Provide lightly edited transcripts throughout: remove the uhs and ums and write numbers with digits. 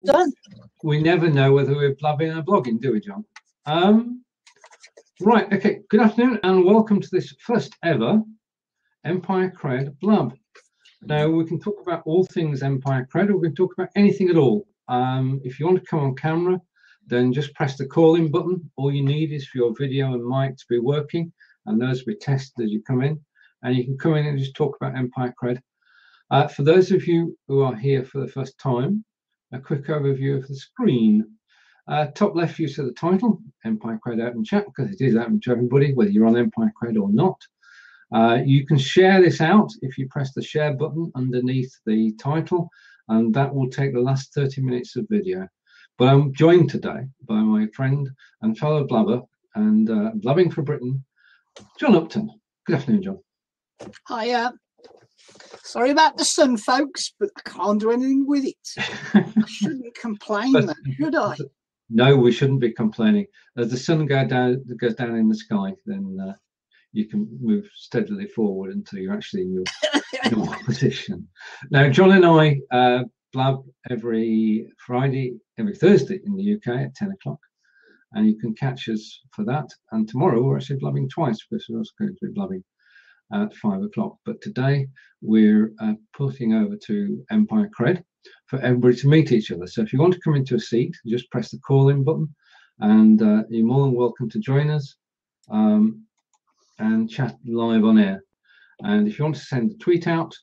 Done. We never know whether we're blubbing or blogging, do we, John? Right, okay. Good afternoon and welcome to this first ever Empire.Kred blub. Now, we can talk about all things Empire.Kred, or we can talk about anything at all. If you want to come on camera, then just press the call-in button. All you need is for your video and mic to be working, and those will be tested as you come in. And you can come in and just talk about Empire.Kred. For those of you who are here for the first time, a quick overview of the screen. Top left, you see the title, Empire.Kred Open Chat, because it is open to everybody, whether you're on Empire.Kred or not. You can share this out if you press the share button underneath the title, and that will take the last 30 minutes of video. But I'm joined today by my friend and fellow blubber and blubbing for Britain, Jon Upton. Good afternoon, John. Hiya. Sorry about the sun, folks, but I can't do anything with it. I shouldn't complain, though, should I? No, we shouldn't be complaining. As the sun goes down in the sky, then you can move steadily forward until you're actually in your normal position. Now, Jon and I blab every Thursday in the UK at 10 o'clock, and you can catch us for that. And tomorrow we're actually blubbing twice, because we're also going to be blubbing at 5 o'clock. But today we're putting over to Empire.Kred for everybody to meet each other. So if you want to come into a seat, just press the call-in button, and you're more than welcome to join us and chat live on air. And if you want to send a tweet out,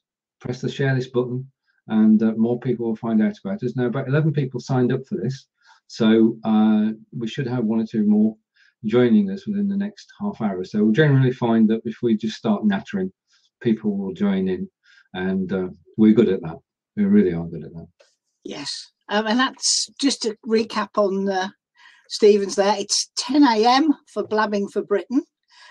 press the share this button, and more people will find out about us. Now, about 11 people signed up for this, so we should have one or two more joining us within the next half hour. So we'll generally find that if we just start nattering, people will join in, and we're good at that. We really are good at that. Yes, and that's just to recap on Stephen's there. It's 10 a.m. for Blabbing for Britain,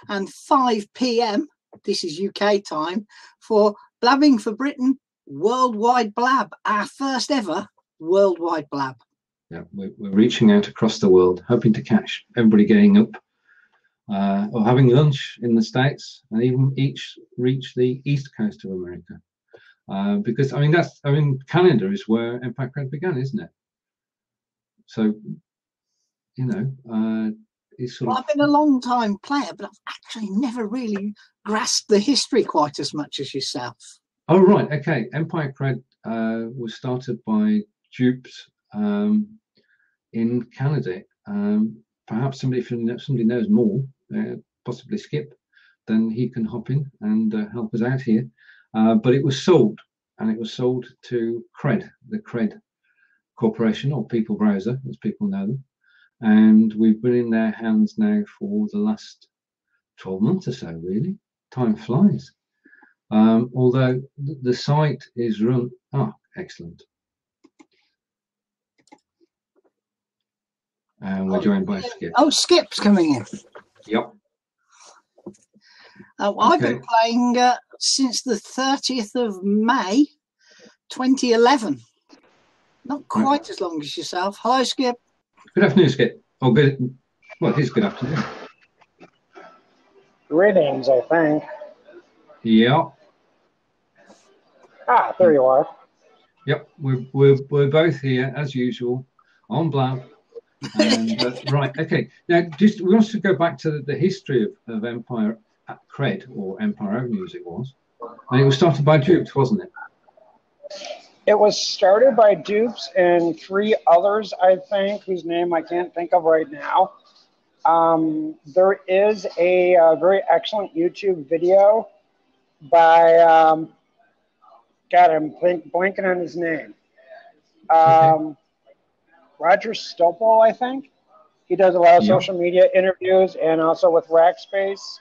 and 5 p.m. this is UK time for Blabbing for Britain Worldwide Blab, our first ever worldwide blab. Yeah, we're reaching out across the world, hoping to catch everybody getting up or having lunch in the States, and even each reach the east coast of America. Because Canada is where Empire.Kred began, isn't it? So, you know, it's sort of. I've been a long time player, but I've actually never really grasped the history quite as much as yourself. Oh right, okay. Empire.Kred was started by dupes in Canada. Perhaps if somebody knows more, possibly Skip, then he can hop in and help us out here. But it was sold, and it was sold to Kred, the Kred Corporation, or People Browser, as people know them. And we've been in their hands now for the last 12 months or so, really. Time flies. Although the site is run, excellent. And we're joined by Skip. Oh, Skip's coming in. Yep. I've been playing since the 30th of May, 2011. Not quite as long as yourself. Hello, Skip. Good afternoon, Skip. Oh, good. Well, it is good afternoon. Greetings, I think. Yeah. There you are. Yep, we're both here as usual on Blab. And, right, okay. Now, we want to go back to the history of Empire.Kred, or Empire Avenue as it was. And it was started by dupes, wasn't it? It was started by dupes and 3 others, I think, whose name I can't think of right now. There is a very excellent YouTube video by, God, I'm blanking on his name. Roger Stopel, I think. He does a lot of social media interviews, and also with Rackspace.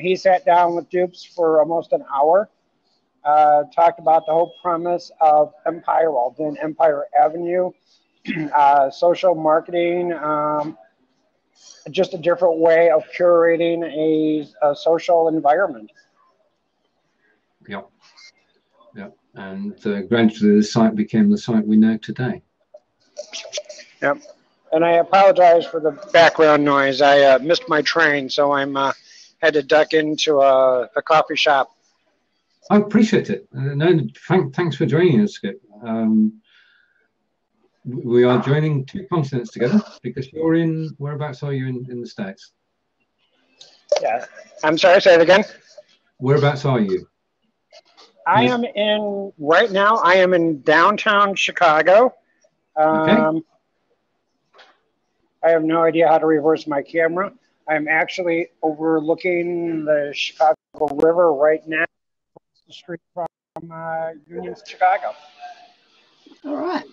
He sat down with dupes for almost an hour, talked about the whole premise of Empire, then Empire Avenue, social marketing, just a different way of curating a social environment. Yep. Yep. And gradually the site became the site we know today. Yep. And I apologize for the background noise. I missed my train, so I'm had to duck into a coffee shop. I appreciate it. No, thanks for joining us, Skip. we are joining two continents together because you're in, whereabouts are you in the States? Yeah. I'm sorry, say it again. Whereabouts are you? Right now, I am in downtown Chicago. Okay. I have no idea how to reverse my camera. I'm actually overlooking the Chicago River right now, across the street from Union, Chicago. All right.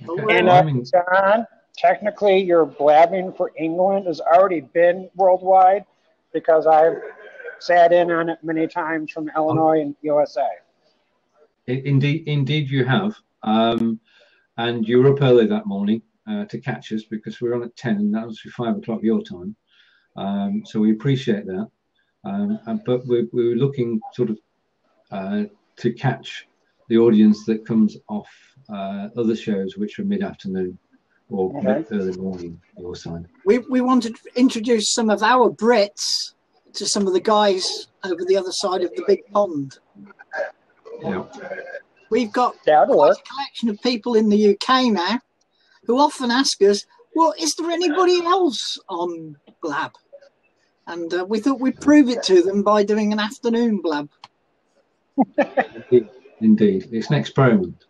Okay. And John, technically, your blabbing for England has already been worldwide because I've sat in on it many times from Illinois and USA. Indeed, you have. And you were up early that morning to catch us because we were on at 10, and that was 5 o'clock your time. So we appreciate that. But we were looking sort of to catch the audience that comes off other shows, which are mid-afternoon or early morning your side. We wanted to introduce some of our Brits to some of the guys over the other side of the big pond. Yeah. We've got quite a collection of people in the UK now who often ask us, well, is there anybody else on Blab? And we thought we'd prove it to them by doing an afternoon Blab. Indeed. It's an experiment.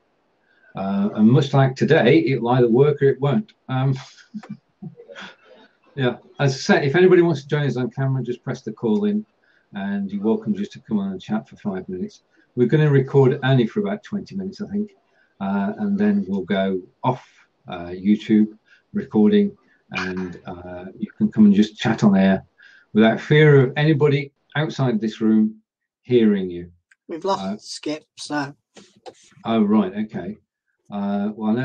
And much like today, it'll either work or it won't. Yeah, as I said, if anybody wants to join us on camera, just press the call in and you're welcome just to come on and chat for 5 minutes. We're going to record only for about 20 minutes, I think. And then we'll go off YouTube recording and you can come and just chat on air without fear of anybody outside this room hearing you. We've lost Skip, so. Oh, right, okay. Well,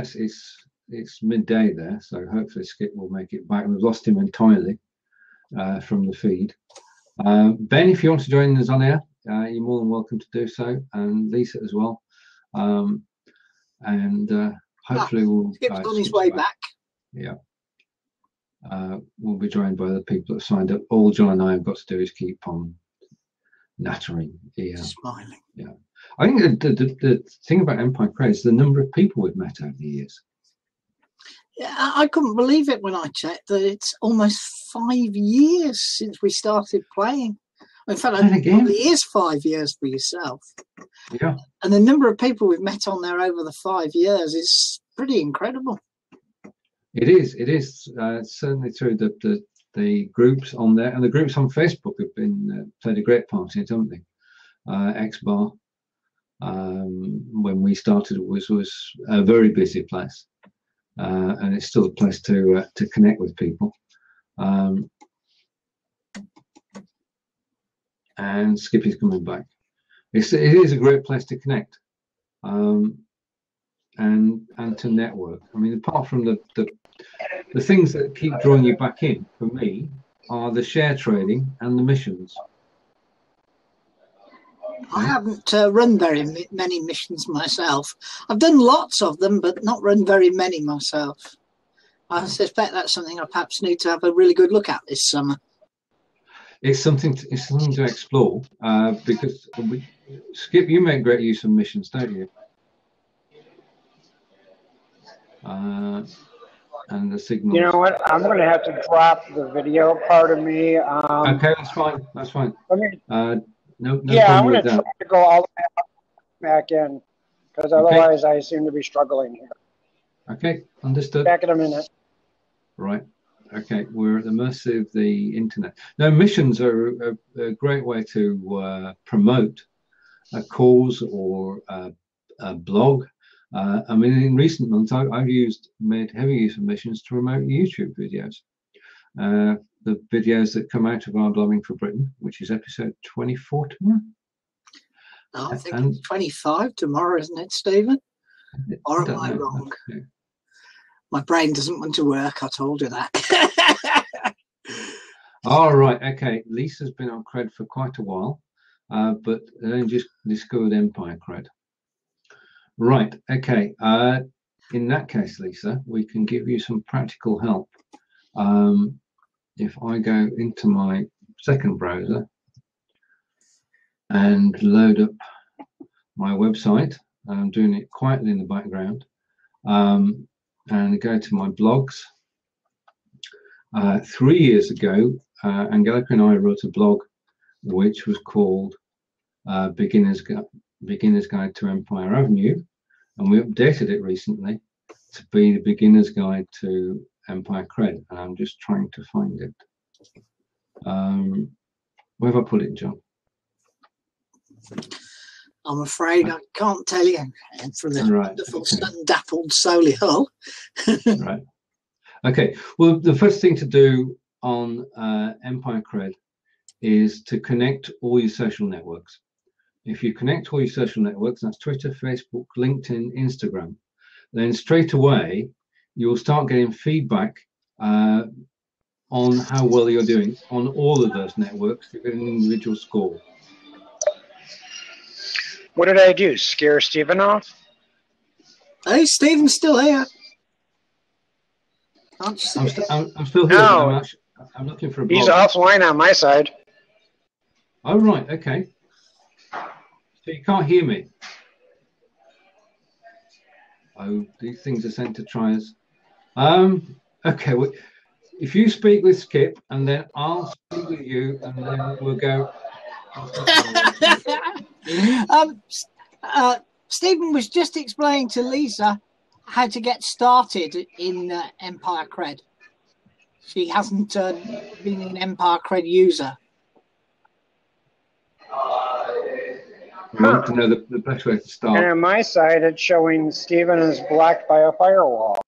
it's midday there, so hopefully Skip will make it back. We've lost him entirely from the feed. Ben, if you want to join us on air, you're more than welcome to do so, and Lisa as well. Hopefully we'll. Skip's on his way back. Yeah. We'll be joined by the people that signed up. All Jon and I have got to do is keep on nattering. Yeah. Smiling. Yeah. I think the thing about Empire.Kred is the number of people we've met over the years. Yeah, I couldn't believe it when I checked that it's almost 5 years since we started playing. In fact, it probably is 5 years for yourself. Yeah. And the number of people we've met on there over the 5 years is pretty incredible. It is. Certainly through the groups on there, and the groups on Facebook have been played a great part in it, haven't they? X-Bar, when we started, was a very busy place. And it's still a place to connect with people. And Skippy's coming back. It is a great place to connect and to network. I mean, apart from the things that keep drawing you back in, for me, are the share trading and the missions. I haven't run very many missions myself. I've done lots of them, but not run very many myself. I suspect that's something I perhaps need to have a really good look at this summer. It's something to explore because Skip, you make great use of missions, don't you? And the signals. You know what? I'm going to have to drop the video part of me. Okay, that's fine. That's fine. No yeah, I'm going to try to go all the way back in because otherwise I seem to be struggling here. Okay, understood. Back in a minute. Right. Okay, we're at the mercy of the internet. Now, missions are a great way to promote a cause or a blog. I mean, in recent months, I've made heavy use of missions to promote YouTube videos. The videos that come out of our Blogging for Britain, which is episode 24 tomorrow. Oh, I think it's 25 tomorrow, isn't it, Stephen? Or am I wrong? My brain doesn't want to work, I told you that. All right, okay. Lisa's been on Kred for quite a while, but then just discovered Empire.Kred. Right, okay. In that case, Lisa, we can give you some practical help. If I go into my second browser and load up my website, I'm doing it quietly in the background. and go to my blogs. 3 years ago, Angelica and I wrote a blog which was called Beginner's Guide to Empire Avenue, and we updated it recently to be the Beginner's Guide to Empire.Kred, and I'm just trying to find it. Where have I put it, John? I'm afraid I can't tell you. And from the Right. wonderful sun-dappled Solihull. Right. Okay. Well, the first thing to do on Empire.Kred is to connect all your social networks. If you connect all your social networks, that's Twitter, Facebook, LinkedIn, Instagram, then straight away you'll start getting feedback on how well you're doing on all of those networks. You get an individual score. What did I do? Scare Stephen off? Hey, Stephen's still here. I'm still here. No. I'm looking for a blog. He's offline on my side. Oh, right. Okay. So you can't hear me. Oh, these things are sent to try us. Okay. Well, if you speak with Skip, and then I'll speak with you, and then we'll go. Stephen was just explaining to Lisa how to get started in Empire.Kred. She hasn't been an Empire.Kred user. We want to know the best way to start. And on my side, it's showing Stephen is blocked by a firewall.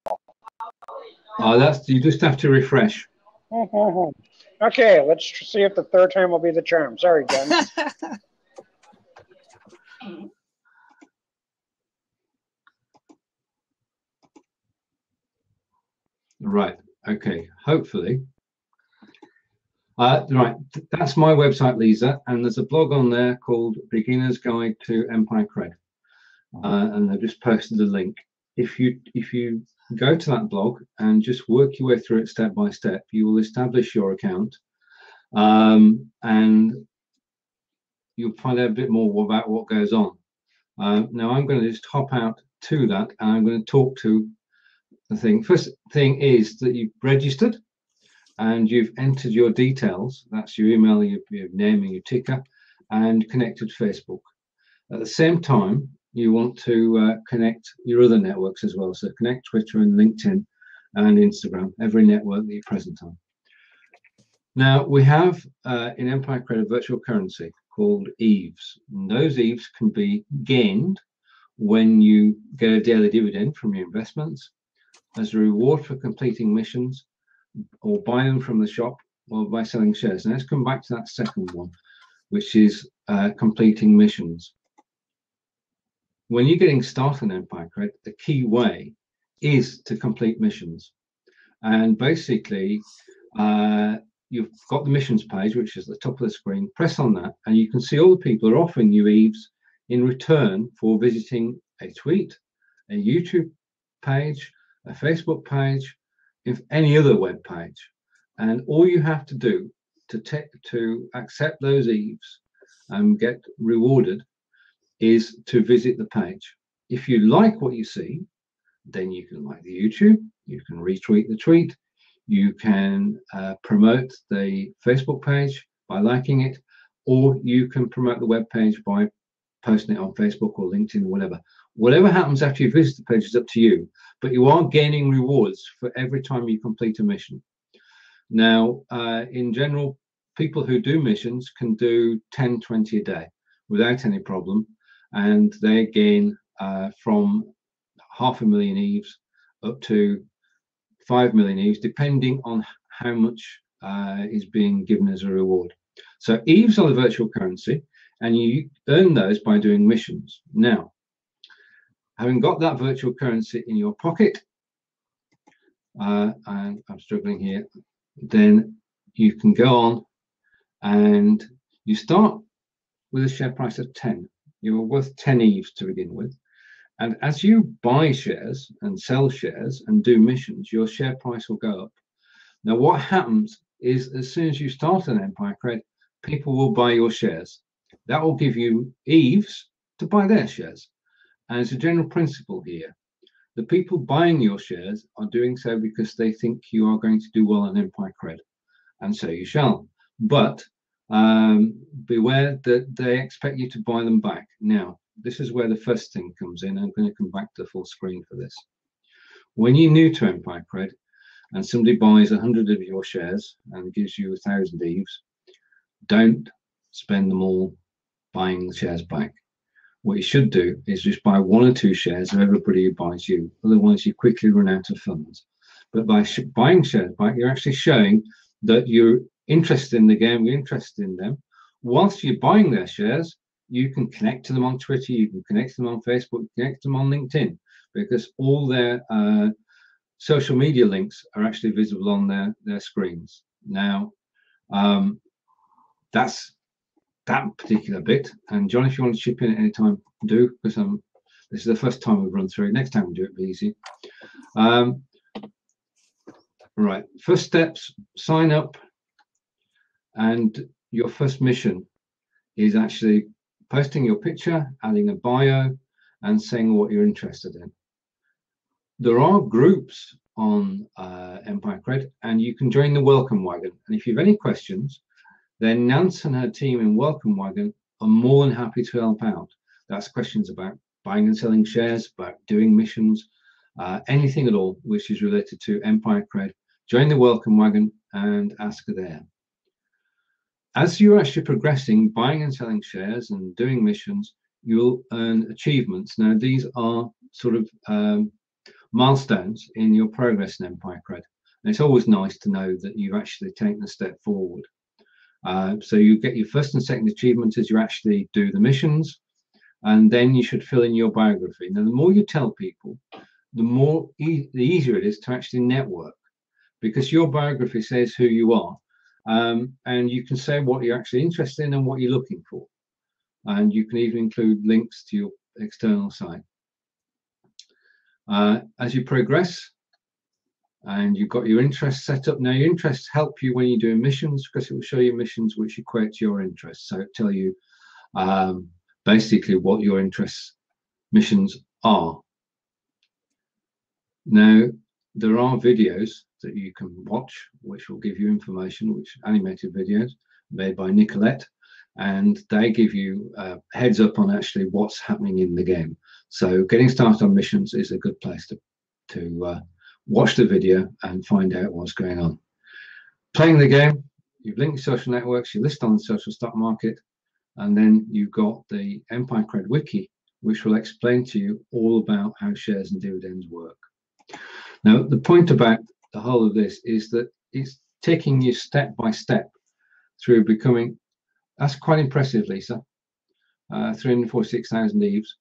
Oh, you just have to refresh. Okay, let's see if the third time will be the charm. Sorry, Jen. Right. Okay. Hopefully. Right. That's my website, Lisa, and there's a blog on there called Beginner's Guide to Empire.Kred, and I've just posted a link. If you go to that blog and just work your way through it step by step, you will establish your account, and you'll find out a bit more about what goes on. Now I'm going to just hop out to that, and I'm going to talk to the thing. First thing is that you've registered and you've entered your details. That's your email, your name and your ticker, and connected to Facebook. At the same time, you want to connect your other networks as well. So connect Twitter and LinkedIn and Instagram, every network that you're present on. Now, we have in Empire.Kred a virtual currency called EVES. And those EVES can be gained when you get a daily dividend from your investments, as a reward for completing missions, or buy them from the shop, or by selling shares. And let's come back to that second one, which is completing missions. When you're getting started in Empire.Kred, the key way is to complete missions. And basically, you've got the missions page, which is at the top of the screen. Press on that, and you can see all the people are offering you EVES in return for visiting a tweet, a YouTube page, a Facebook page, if any other web page. And all you have to do to accept those EVES and get rewarded is to visit the page. If you like what you see, then you can like the YouTube, you can retweet the tweet, you can promote the Facebook page by liking it, or you can promote the web page by posting it on Facebook or LinkedIn or whatever. Whatever happens after you visit the page is up to you, but you are gaining rewards for every time you complete a mission. Now, in general, people who do missions can do 10, 20 a day without any problem, and they gain from 500,000 EVES up to 5 million EVES, depending on how much is being given as a reward. So EVES are the virtual currency, and you earn those by doing missions. Now, having got that virtual currency in your pocket, and I'm struggling here, then you can go on and you start with a share price of 10. You're worth 10 EVES to begin with. And as you buy shares and sell shares and do missions, your share price will go up. Now, what happens is as soon as you start an Empire.Kred, people will buy your shares. That will give you EVES to buy their shares. And it's a general principle here The people buying your shares are doing so because they think you are going to do well on Empire.Kred, and so you shall. But beware that they expect you to buy them back. Now, this is where the first thing comes in. I'm going to come back to the full screen for this. When you're new to Empire.Kred and somebody buys 100 of your shares and gives you 1,000 EVEs, don't spend them all buying the shares back. What you should do is just buy 1 or 2 shares of everybody who buys you. Otherwise, you quickly run out of funds. But by buying shares back, you're actually showing that you're interested in the game, you're interested in them. Whilst you're buying their shares, you can connect to them on Twitter, you can connect to them on Facebook, connect to them on LinkedIn, because all their social media links are actually visible on their screens. Now, that's that particular bit. And John, if you want to chip in at any time, do, because this is the first time we've run through it. Next time we do it, it'll be easy. Right, first steps, sign up, and your first mission is actually posting your picture, adding a bio, and saying what you're interested in. There are groups on Empire.Kred, and you can join the Welcome Wagon. And if you have any questions, then Nance and her team in Welcome Wagon are more than happy to help out. That's questions about buying and selling shares, about doing missions, anything at all which is related to Empire.Kred. Join the Welcome Wagon and ask there. As you're actually progressing, buying and selling shares and doing missions, you'll earn achievements. Now, these are sort of milestones in your progress in Empire.Kred. And it's always nice to know that you've actually taken a step forward. So you get your first and second achievement as you actually do the missions, and then you should fill in your biography. Now, the more you tell people, the easier it is to actually network, because your biography says who you are, and you can say what you're actually interested in and what you're looking for. And you can even include links to your external site. As you progress, and you've got your interests set up. Now, your interests help you when you're doing missions, because it will show you missions which equate to your interests. So it'll tell you basically what your missions are. Now, there are videos that you can watch which will give you information, which animated videos made by Nicolette, and they give you heads up on actually what's happening in the game. So getting started on missions is a good place to watch the video and find out what's going on. Playing the game, you've linked your social networks, you list on the social stock market, and then you've got the Empire.Kred wiki, which will explain to you all about how shares and dividends work. Now, the point about the whole of this is that it's taking you step by step through becoming, that's quite impressive, Lisa, 346,000 EVEs.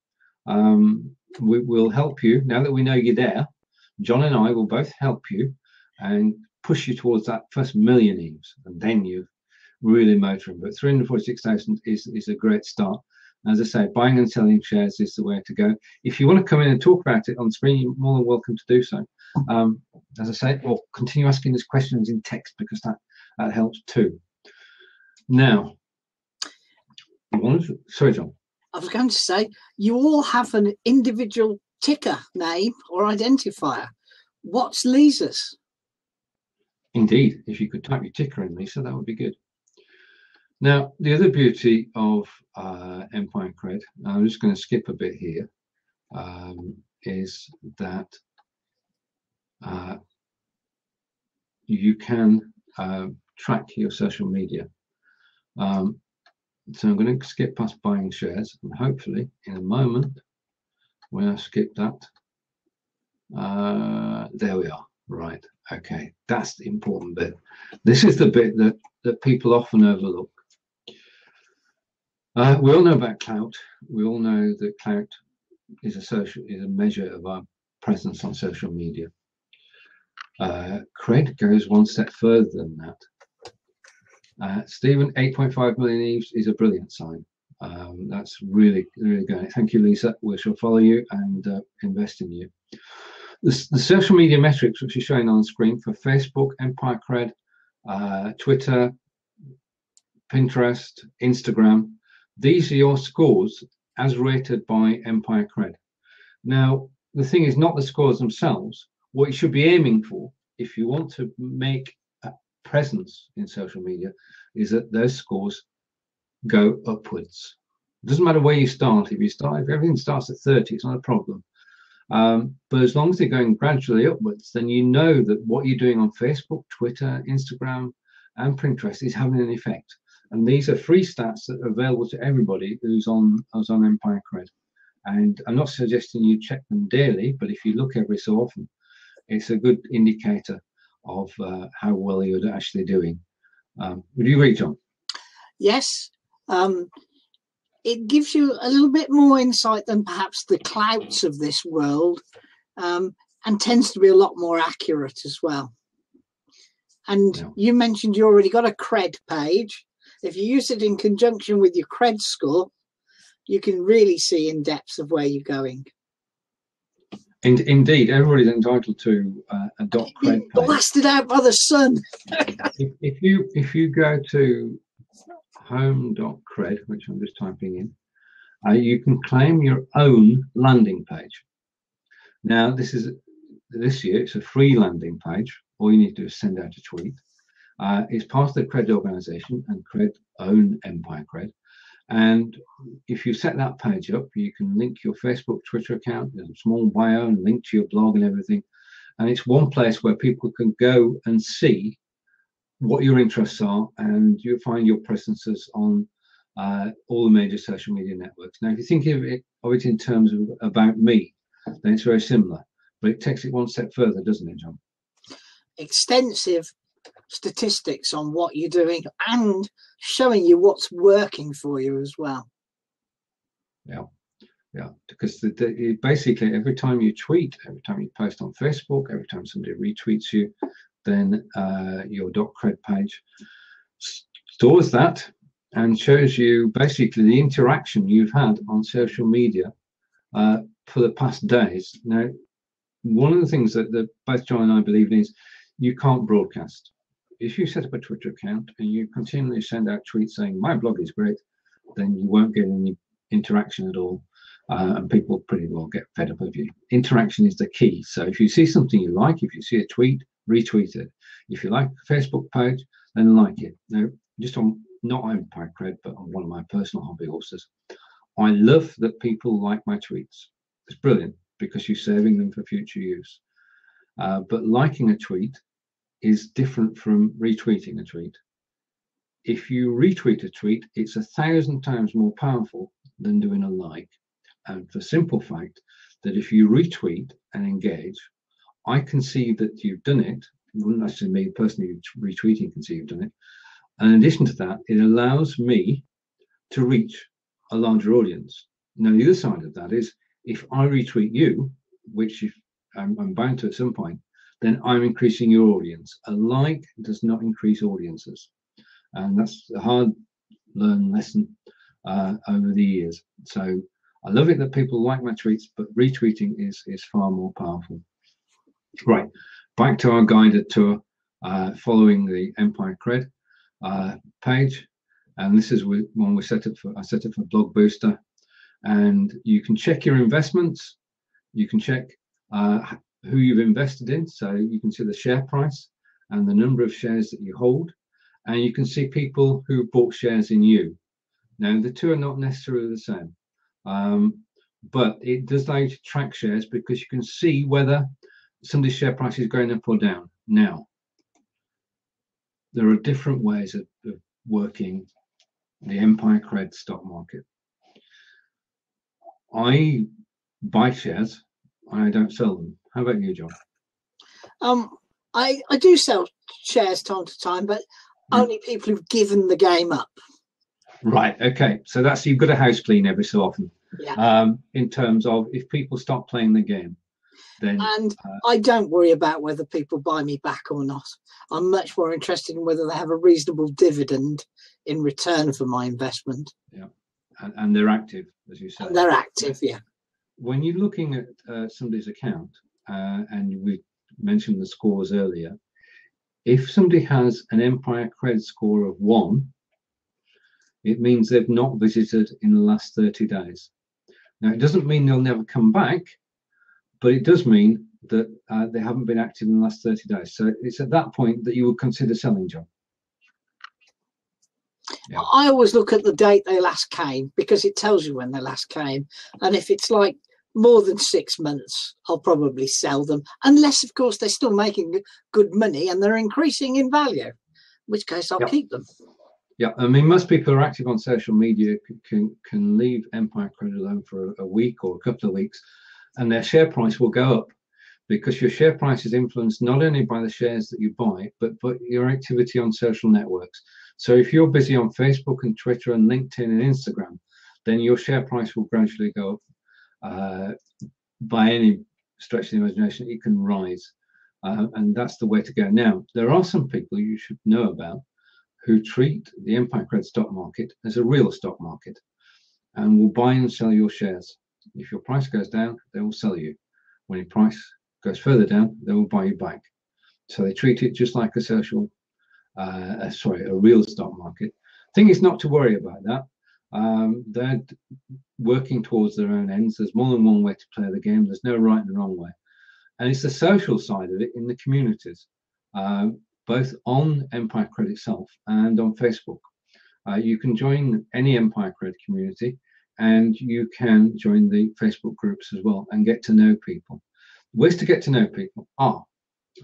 We will help you, now that we know you're there. Jon and I will both help you and push you towards that first million EVEs, and then you're really motoring. But 346,000 is a great start. As I say, buying and selling shares is the way to go. If you want to come in and talk about it on screen, you're more than welcome to do so. As I say, or continue asking us questions in text, because that helps too. Now, sorry, Jon. I was going to say, you all have an individual ticker name or identifier. What's Lisa's? Indeed, if you could type your ticker in, Lisa, that would be good. Now, the other beauty of Empire.Kred, I'm just going to skip a bit here, is that you can track your social media. So I'm going to skip past buying shares, and hopefully in a moment, when I skip that, there we are. Right, okay, that's the important bit. This is the bit that people often overlook. We all know about clout. We all know that clout is a measure of our presence on social media. Kred goes one step further than that. Stephen, 8.5 million EVEs is a brilliant sign. That's really, really good. Thank you, Lisa. We shall follow you and invest in you. The social media metrics which are showing on the screen for Facebook, Empire.Kred, Twitter, Pinterest, Instagram, these are your scores as rated by Empire.Kred. Now, the thing is not the scores themselves. What you should be aiming for, if you want to make a presence in social media, is that those scores go upwards. It doesn't matter where you start. If everything starts at 30, it's not a problem. But as long as they're going gradually upwards, then you know that what you're doing on Facebook, Twitter, Instagram, and Pinterest is having an effect. And these are free stats that are available to everybody who's on Empire.Kred. And I'm not suggesting you check them daily, but if you look every so often, it's a good indicator of how well you're actually doing. Would you agree, John? Yes. It gives you a little bit more insight than perhaps the clouts of this world, and tends to be a lot more accurate as well. And Yeah. you mentioned you already got a Kred page. If you use it in conjunction with your Kred score, you can really see in depth of where you're going. Indeed, everybody's entitled to a .Kred page. Blasted out by the sun. If you go to home.kred, which I'm just typing in, you can claim your own landing page. Now, this year it's a free landing page. All you need to do is send out a tweet. It's part of the Kred organization, and Kred own Empire.Kred. And if you set that page up, you can link your Facebook, Twitter account. There's a small bio and link to your blog and everything. And it's one place where people can go and see what your interests are, and you'll find your presences on all the major social media networks. Now, if you think of it in terms of about me, then it's very similar, but it takes it one step further, doesn't it, John? Extensive statistics on what you're doing and showing you what's working for you as well. Yeah, because basically every time you tweet, every time you post on Facebook, every time somebody retweets you, then your .Kred page stores that and shows you basically the interaction you've had on social media for the past days. Now, one of the things that both John and I believe in is you can't broadcast. If you set up a Twitter account and you continually send out tweets saying my blog is great, then you won't get any interaction at all, and people pretty well get fed up of you. Interaction is the key. So if you see something you like, if you see a tweet, retweet it. If you like a Facebook page, then like it. Now, just on not Empire.Kred, but on one of my personal hobby horses, I love that people like my tweets. It's brilliant because you're saving them for future use. But liking a tweet is different from retweeting a tweet. If you retweet a tweet, it's 1,000 times more powerful than doing a like. And for the simple fact that if you retweet and engage, I can see that you've done it. It wouldn't necessarily me personally retweeting can see you've done it. And in addition to that, it allows me to reach a larger audience. Now, the other side of that is if I retweet you, which I'm bound to at some point, then I'm increasing your audience. A like does not increase audiences. And that's a hard-learned lesson over the years. So I love it that people like my tweets, but retweeting is far more powerful. Right, back to our guided tour following the Empire.Kred page. And this is one I set up for Blog Booster. And you can check your investments. You can check who you've invested in. So you can see the share price and the number of shares that you hold. And you can see people who bought shares in you. Now, the two are not necessarily the same. But it does allow you to track shares because you can see whether somebody's share price is going up or down. Now, there are different ways of working the Empire.Kred stock market. I buy shares, I don't sell them. How about you, John? I do sell shares time to time, but only people who've given the game up. Right, okay. So that's, you've got a house clean every so often. Yeah. In terms of if people stop playing the game, then I don't worry about whether people buy me back or not. I'm much more interested in whether they have a reasonable dividend in return for my investment. Yeah, and they're active, as you said. And they're active, yeah. When you're looking at somebody's account, and we mentioned the scores earlier, if somebody has an Empire.Kred score of 1, it means they've not visited in the last 30 days. Now, it doesn't mean they'll never come back, but it does mean that they haven't been active in the last 30 days. So it's at that point that you would consider selling, John. Yeah. I always look at the date they last came, because it tells you when they last came. And if it's like more than 6 months, I'll probably sell them, unless, of course, they're still making good money and they're increasing in value, in which case I'll keep them. Yeah, I mean, most people who are active on social media can leave Empire.Kred alone for a week or a couple of weeks, and their share price will go up, because your share price is influenced not only by the shares that you buy, but your activity on social networks. So if you're busy on Facebook and Twitter and LinkedIn and Instagram, then your share price will gradually go up. By any stretch of the imagination, it can rise. And that's the way to go. Now, there are some people you should know about who treat the Empire.Kred stock market as a real stock market and will buy and sell your shares. If your price goes down, they will sell you. When your price goes further down, they will buy you back. So they treat it just like a real stock market. Thing is not to worry about that. They're working towards their own ends. There's more than one way to play the game. There's no right and wrong way. And it's the social side of it in the communities, both on Empire.Kred itself and on Facebook. You can join any Empire.Kred community, and you can join the Facebook groups as well and get to know people. Ways to get to know people are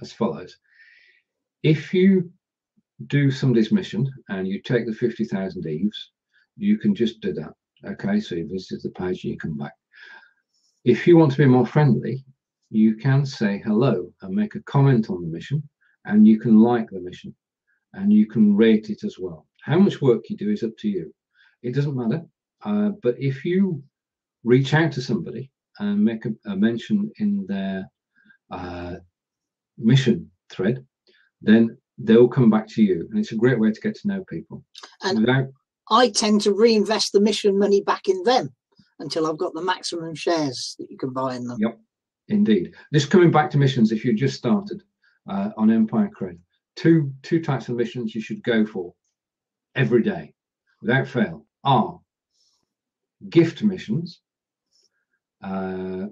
as follows. If you do somebody's mission and you take the 50,000 Eves, you can just do that. Okay, so you visit the page and you come back. If you want to be more friendly, you can say hello and make a comment on the mission, and you can like the mission, and you can rate it as well. How much work you do is up to you. It doesn't matter. But if you reach out to somebody and make a mention in their mission thread, then they'll come back to you, and it's a great way to get to know people. And I tend to reinvest the mission money back in them until I've got the maximum shares that you can buy in them. Yep, indeed. Just coming back to missions, if you just started on Empire.Kred, two types of missions you should go for every day without fail are gift missions,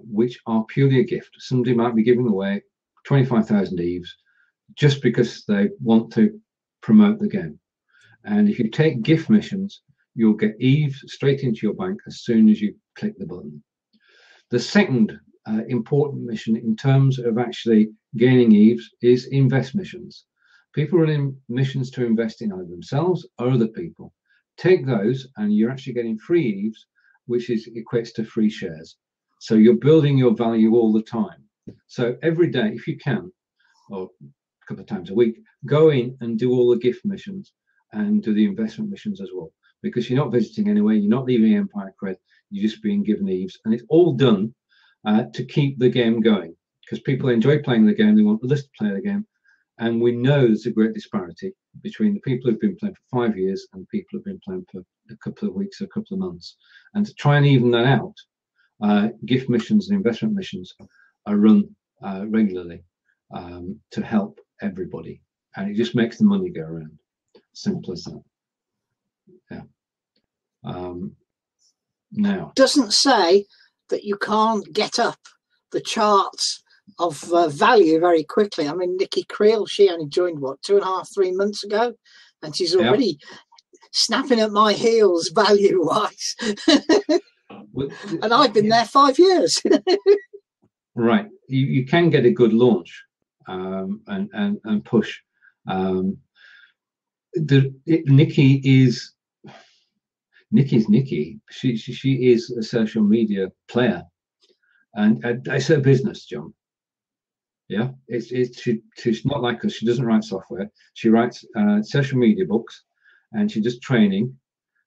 which are purely a gift. Somebody might be giving away 25,000 Eves just because they want to promote the game. And if you take gift missions, you'll get Eves straight into your bank as soon as you click the button. The second important mission in terms of actually gaining Eves is invest missions. People are in missions to invest in either themselves or other people. Take those and you're actually getting free Eves, which equates to free shares. So you're building your value all the time. So every day, if you can, or a couple of times a week, go in and do all the gift missions and do the investment missions as well. Because you're not visiting anywhere, you're not leaving Empire.Kred, you're just being given Eves. And it's all done to keep the game going. Because people enjoy playing the game, they want others to play the game. And we know there's a great disparity between the people who've been playing for 5 years and people who've been playing for a couple of weeks or a couple of months. And to try and even that out, gift missions and investment missions are run regularly to help everybody. And it just makes the money go around. Simple as that. Yeah. Now. Doesn't say that you can't get up the charts of value very quickly. I mean, Nikki Creel, she only joined, 2.5, 3 months ago, and she's already snapping at my heels value-wise. And I've been there 5 years. Right. You can get a good launch and push. Nikki's Nikki. She is a social media player, and it's her business, John. Yeah, she's not like us. She doesn't write software. She writes social media books, and she does training,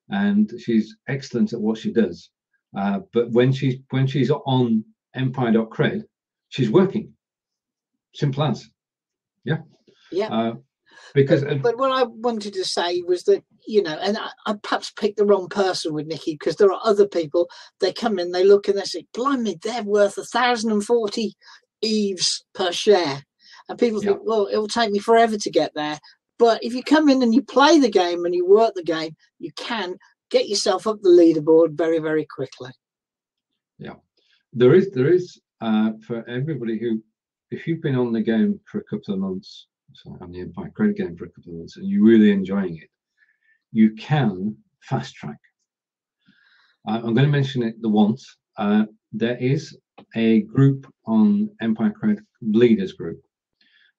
and she's excellent at what she does. But when she's on Empire.Kred, she's working. Simple as. Yeah. Yeah. But what I wanted to say was that, and I perhaps picked the wrong person with Nikki, because there are other people, they come in, they look and they say, blimey, they're worth 1,040 Eves per share. And people think, well, it will take me forever to get there. But if you come in and you play the game and you work the game, you can get yourself up the leaderboard very, very quickly. Yeah. There is for everybody who, if you've been on the game for a couple of months, so on the Empire.Kred game for a couple of months, and you're really enjoying it, you can fast track. I'm going to mention it the once. There is a group on Empire.Kred, Leaders Group,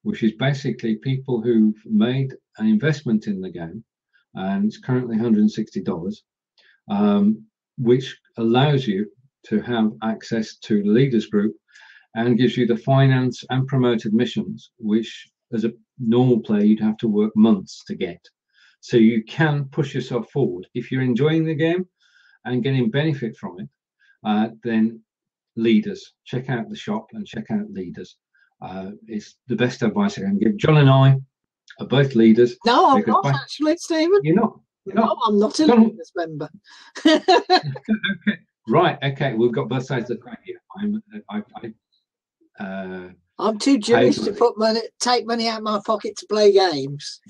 which is basically people who've made an investment in the game, and it's currently $160, which allows you to have access to the Leaders Group and gives you the finance and promoted missions, which as a normal player you'd have to work months to get. So you can push yourself forward. If you're enjoying the game and getting benefit from it, then Leaders, check out the shop and check out Leaders. It's the best advice I can give. Jon and I are both leaders. No, I'm not actually, Stephen. You're not? No, I'm not a Leaders member. Okay. Right. Okay. We've got both sides of the coin here. I'm too Jewish to take money out of my pocket to play games.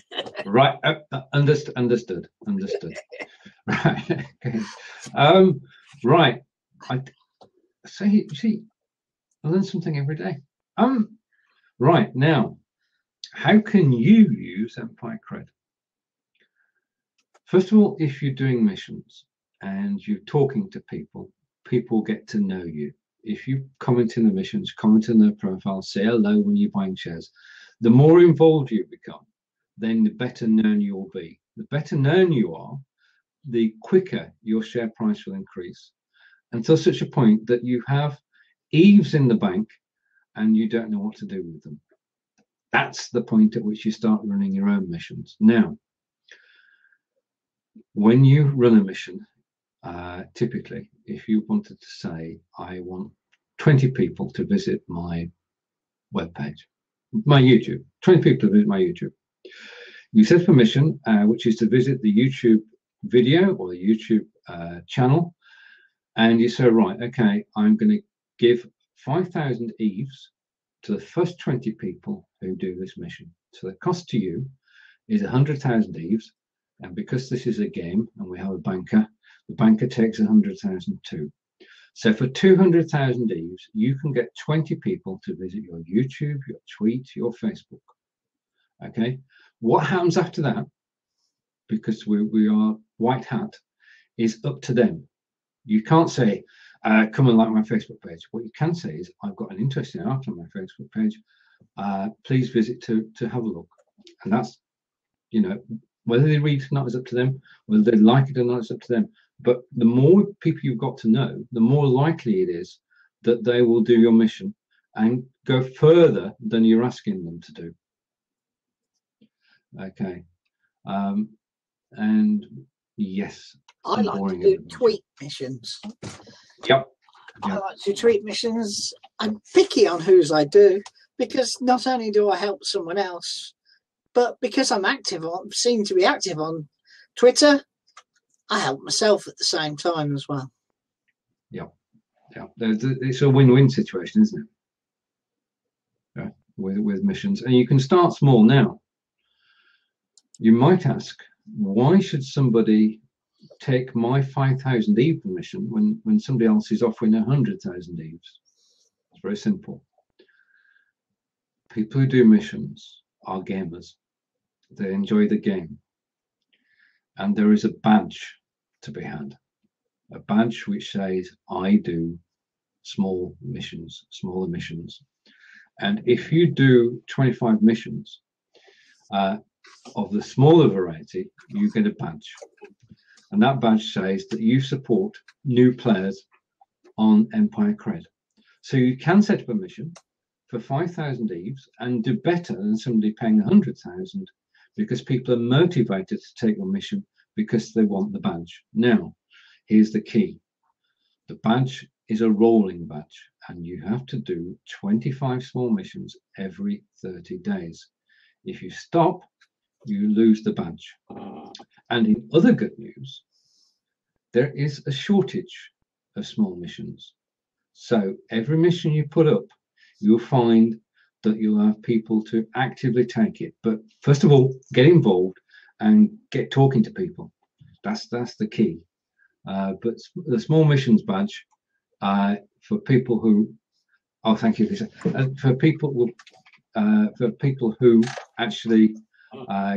Right. Understood. Right. Okay. Right. See, I learn something every day. Right now, how can you use Empire.Kred? First of all, if you're doing missions and you're talking to people, people get to know you. If you comment in the missions, comment in their profile, say hello when you're buying shares, the more involved you become, then the better known you'll be. The better known you are, the quicker your share price will increase, until such a point that you have eaves in the bank and you don't know what to do with them. That's the point at which you start running your own missions. Now, when you run a mission, typically, if you wanted to say, I want 20 people to visit my webpage, my YouTube, 20 people to visit my YouTube, you set up a mission, which is to visit the YouTube video or the YouTube channel, and you say, right, okay, I'm going to give 5,000 eaves to the first 20 people who do this mission. So the cost to you is 100,000 eaves, and because this is a game and we have a banker, the banker takes 100,000 too. So for 200,000 eaves, you can get 20 people to visit your YouTube, your tweet, your Facebook. Okay, what happens after that, because we are white hat, is up to them. You can't say, come and like my Facebook page. What you can say is, I've got an interesting art on my Facebook page. Please visit to have a look. And that's, you know, whether they read it or not is up to them. Whether they like it or not is up to them. But the more people you've got to know, the more likely it is that they will do your mission and go further than you're asking them to do. Okay. And yes, I like to do tweet missions. Yep. I like to do tweet missions. I'm picky on whose I do, because not only do I help someone else, but because I'm seem to be active on Twitter, I help myself at the same time as well. Yeah, yeah. It's a win-win situation, isn't it? Yeah, with missions, and you can start small now. You might ask, why should somebody take my 5,000 eve mission when somebody else is offering 100,000 eves? It's very simple. People who do missions are gamers. They enjoy the game. And there is a badge to be had. A badge which says, I do small missions, smaller missions. And if you do 25 missions of the smaller variety, you get a badge. And that badge says that you support new players on Empire.Kred. So you can set up a mission for 5,000 eves and do better than somebody paying 100,000, because people are motivated to take a mission because they want the badge. Now, here's the key. The badge is a rolling badge, and you have to do 25 small missions every 30 days. If you stop, you lose the badge. And in other good news, there is a shortage of small missions. So every mission you put up, you'll find that you'll have people to actively take it. But first of all, get involved and get talking to people. That's the key. But the small missions badge, for people who Oh, thank you, Lisa. For people who actually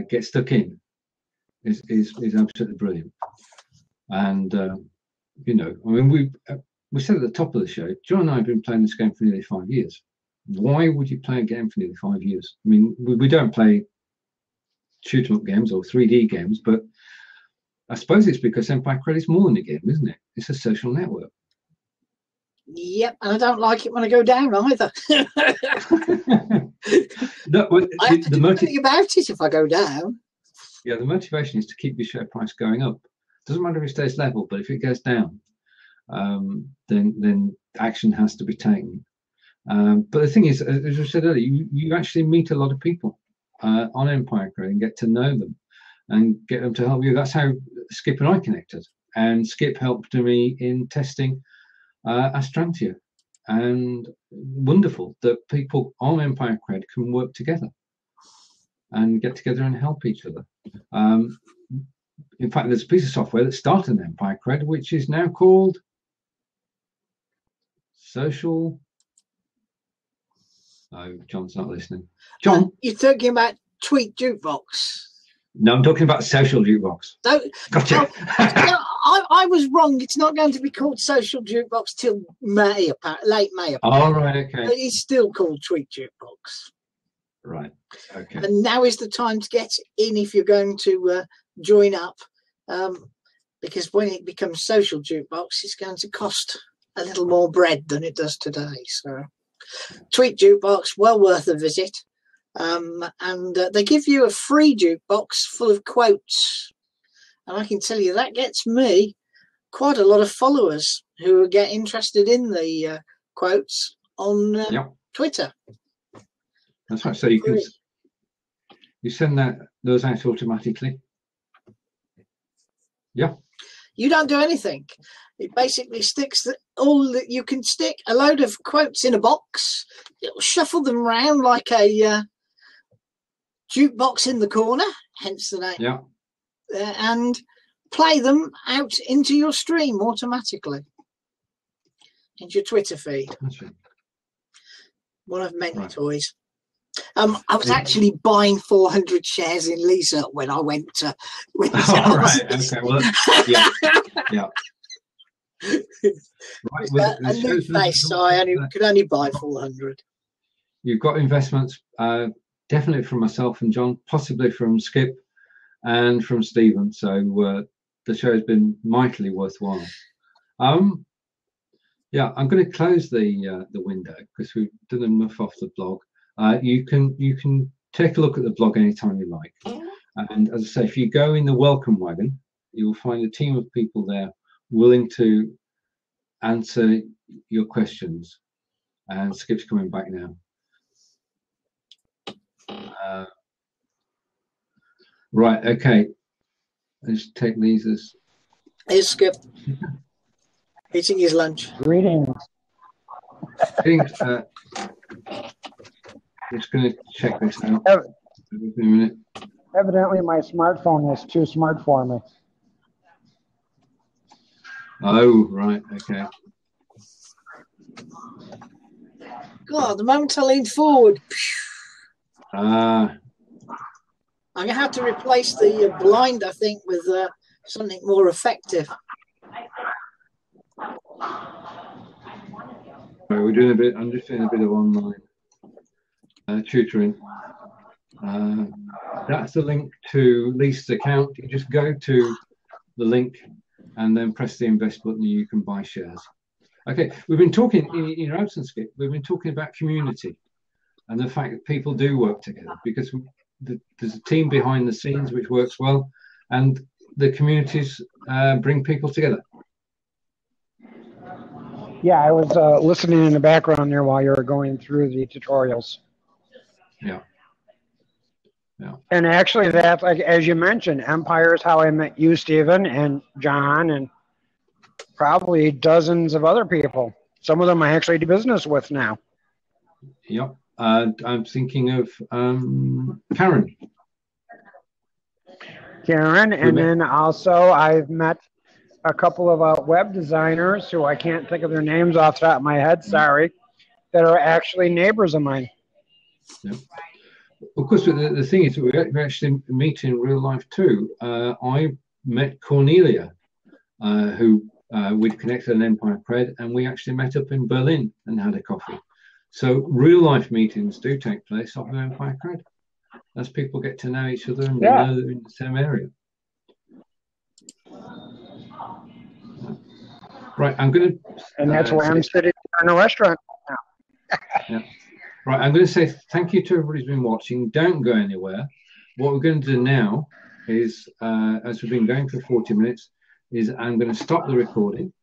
get stuck in, is absolutely brilliant. And you know, I mean, we said at the top of the show, Jon and I have been playing this game for nearly 5 years. Why would you play a game for nearly 5 years? I mean, we don't play shoot 'em up games or 3D games, but I suppose it's because Empire.Kred is more than a game, isn't it? It's a social network. Yep, and I don't like it when I go down either. No, well, I have to do something about it if I go down. Yeah, the motivation is to keep your share price going up. Doesn't matter if it stays level, but if it goes down, then action has to be taken. But the thing is, as I said earlier, you actually meet a lot of people on Empire.Kred and get to know them and get them to help you. That's how Skip and I connected. And Skip helped me in testing Astrantia. And wonderful that people on Empire.Kred can work together and get together and help each other. In fact, there's a piece of software that started in Empire.Kred, which is now called Social. Oh, John's not listening. John, you're talking about Tweet Jukebox. No, I'm talking about Social Jukebox. No, Gotcha. I was wrong. It's not going to be called Social Jukebox till May, late May. All right, okay. But it's still called Tweet Jukebox. Right, okay. And now is the time to get in if you're going to join up, because when it becomes Social Jukebox, it's going to cost a little more bread than it does today. So, Tweet Jukebox, well worth a visit. And they give you a free jukebox full of quotes. And I can tell you that gets me quite a lot of followers who get interested in the quotes on Twitter. That's right. So you send those out automatically. Yeah. You don't do anything. It basically sticks all that you can stick a load of quotes in a box. It'll shuffle them around like a jukebox in the corner, hence the name. Yeah. And play them out into your stream automatically, into your Twitter feed. That's right. One of many toys. I was actually buying 400 shares in Lisa when I went to. Right. Okay. Well, yeah. Yeah. Right. Well, a new face, so I could only buy 400. You've got investments, definitely from myself and John, possibly from Skip and from Stephen. So the show has been mightily worthwhile. Yeah, I'm going to close the window because we've done enough off the blog. You can take a look at the blog anytime you like. And as I say, if you go in the welcome wagon, you'll find a team of people there willing to answer your questions. And Skip's coming back now. Right, okay. Let's take these as. Here's Skip. Eating his lunch. Greetings. Just going to check this out. Give me a minute. Evidently, my smartphone is too smart for me. Oh, right, okay. God, the moment I leaned forward. I'm going to have to replace the blind, I think, with something more effective. Right, we're doing a bit. I'm just doing a bit of online tutoring. That's the link to Lisa's account. You just go to the link and then press the invest button and you can buy shares. Okay, we've been talking, in your absence, Skip, we've been talking about community and the fact that people do work together because there's a team behind the scenes which works well and the communities bring people together. Yeah, I was listening in the background there while you were going through the tutorials. Yeah. Yeah. And actually, that's like as you mentioned, Empire is how I met you, Stephen, and John, and probably dozens of other people. Some of them I actually do business with now. Yep. I'm thinking of Karen. And then also I've met a couple of web designers who I can't think of their names off the top of my head. Sorry. that are actually neighbors of mine. Yeah. Of course, the thing is, we actually meet in real life too. I met Cornelia, who we'd connected on Empire.Kred, and we actually met up in Berlin and had a coffee. So real life meetings do take place off of Empire.Kred, as people get to know each other and they know they're in the same area. Right, I'm going to... And that's why I'm sitting in a restaurant now. Yeah. Right, I'm going to say thank you to everybody who's been watching. Don't go anywhere. What we're going to do now is, as we've been going for 40 minutes, is I'm going to stop the recording.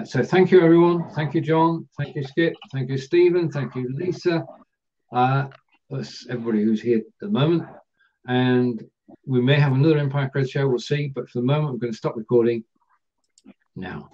So thank you, everyone. Thank you, John. Thank you, Skip. Thank you, Stephen. Thank you, Lisa. That's everybody who's here at the moment. And we may have another Empire.Kred show. We'll see. But for the moment, we're going to stop recording now.